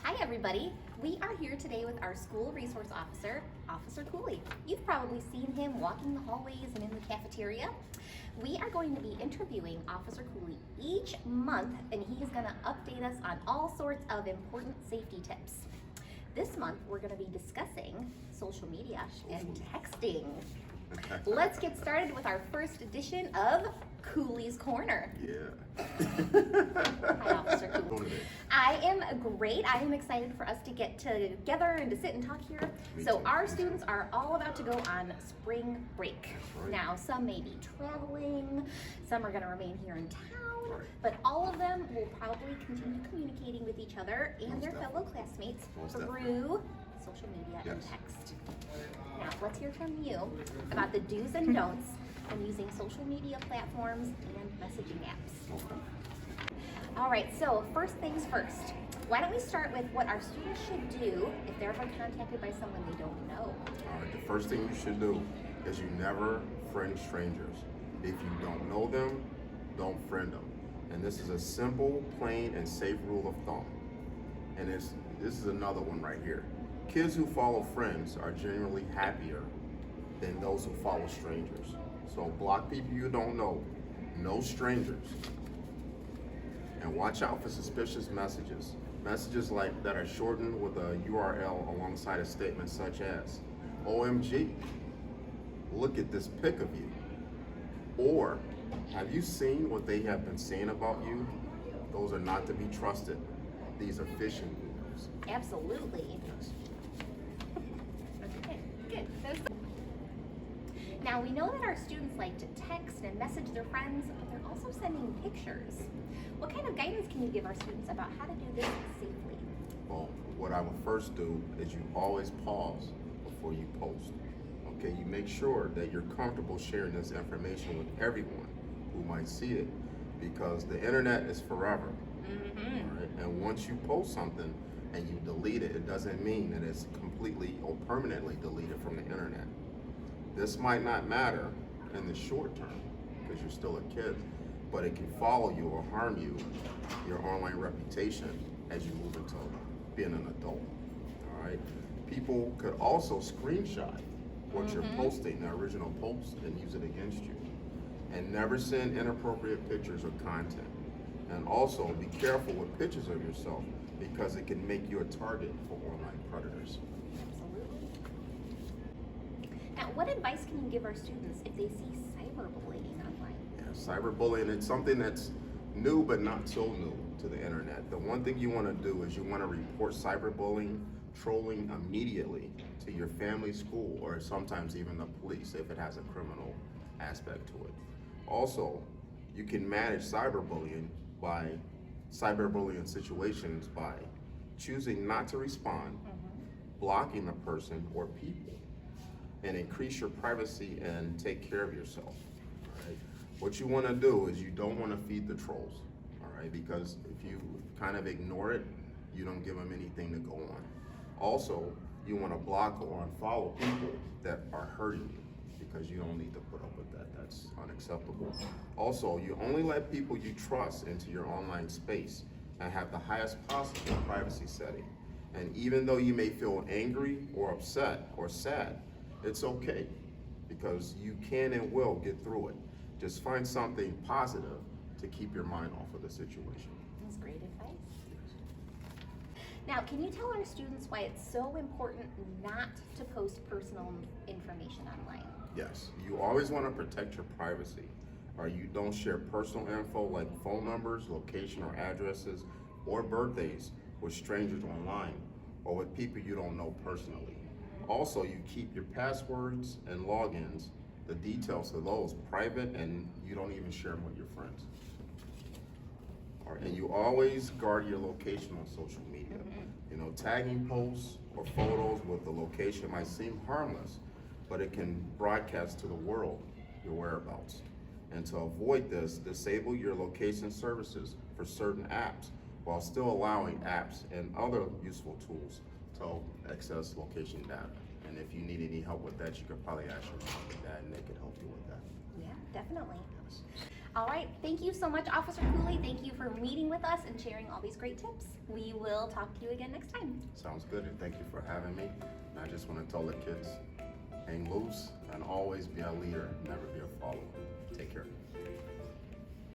Hi everybody, we are here today with our school resource officer, Officer Cooley. You've probably seen him walking the hallways and in the cafeteria. We are going to be interviewing Officer Cooley each month, and he is going to update us on all sorts of important safety tips. This month we're going to be discussing social media and texting. Let's get started with our first edition of Cooley's Corner. Yeah. Hi, Officer Cooley. I am great. I am excited for us to get together and to sit and talk here. So our students are all about to go on spring break. Right. Now, some may be traveling, some are going to remain here in town, but all of them will probably continue communicating with each other and their fellow classmates through social media and text. Now, let's hear from you about the do's and don'ts when using social media platforms and messaging apps. Okay. All right, so first things first. Why don't we start with what our students should do if they're ever contacted by someone they don't know? All right, the first thing you should do is you never friend strangers. If you don't know them, don't friend them. And this is a simple, plain, and safe rule of thumb. And this is another one right here. Kids who follow friends are generally happier than those who follow strangers. So block people you don't know, no strangers. And watch out for suspicious messages. Messages like that are shortened with a URL alongside a statement such as, OMG, look at this pic of you. Or, have you seen what they have been saying about you? Those are not to be trusted. These are phishing emails. Absolutely. Yes. Okay, good. Now, we know that our students like to text and message their friends, but they're also sending pictures. What kind of guidance can you give our students about how to do this safely? Well, what I would first do is you always pause before you post. Okay, you make sure that you're comfortable sharing this information with everyone who might see it, because the internet is forever. All right? And once you post something and you delete it, it doesn't mean that it's completely or permanently deleted from the internet. This might not matter in the short term because you're still a kid, but it can follow you or harm you, your online reputation, as you move into being an adult. All right. People could also screenshot what you're posting, the original post, and use it against you. And never send inappropriate pictures or content. And also be careful with pictures of yourself because it can make you a target for online predators. Absolutely. Now, what advice can you give our students if they see cyberbullying online? Yeah, cyberbullying, it's something that's new but not so new to the internet. The one thing you want to do is you want to report cyberbullying, trolling immediately to your family, school, or sometimes even the police if it has a criminal aspect to it. Also, you can manage cyberbullying situations by choosing not to respond, blocking the person or people, and increase your privacy and take care of yourself. All right? What you want to do is you don't want to feed the trolls, all right? Because if you kind of ignore it, you don't give them anything to go on. Also, you want to block or unfollow people that are hurting you, because you don't need to put up with that. That's unacceptable. Also, you only let people you trust into your online space and have the highest possible privacy setting. And even though you may feel angry or upset or sad, it's okay, because you can and will get through it. Just find something positive to keep your mind off of the situation. That's great advice. Now, can you tell our students why it's so important not to post personal information online? Yes, you always want to protect your privacy, or you don't share personal info like phone numbers, location or addresses, or birthdays with strangers online or with people you don't know personally. Also, you keep your passwords and logins, the details of those, private, and you don't even share them with your friends. All right, and you always guard your location on social media. You know, tagging posts or photos with the location might seem harmless, but it can broadcast to the world your whereabouts. And to avoid this, disable your location services for certain apps while still allowing apps and other useful tools to access location data. And if you need any help with that, you could probably ask your mom and dad, and they could help you with that. Yeah, definitely. All right, thank you so much, Officer Cooley. Thank you for meeting with us and sharing all these great tips. We will talk to you again next time. Sounds good, and thank you for having me. And I just want to tell the kids, hang loose and always be a leader, never be a follower. Take care.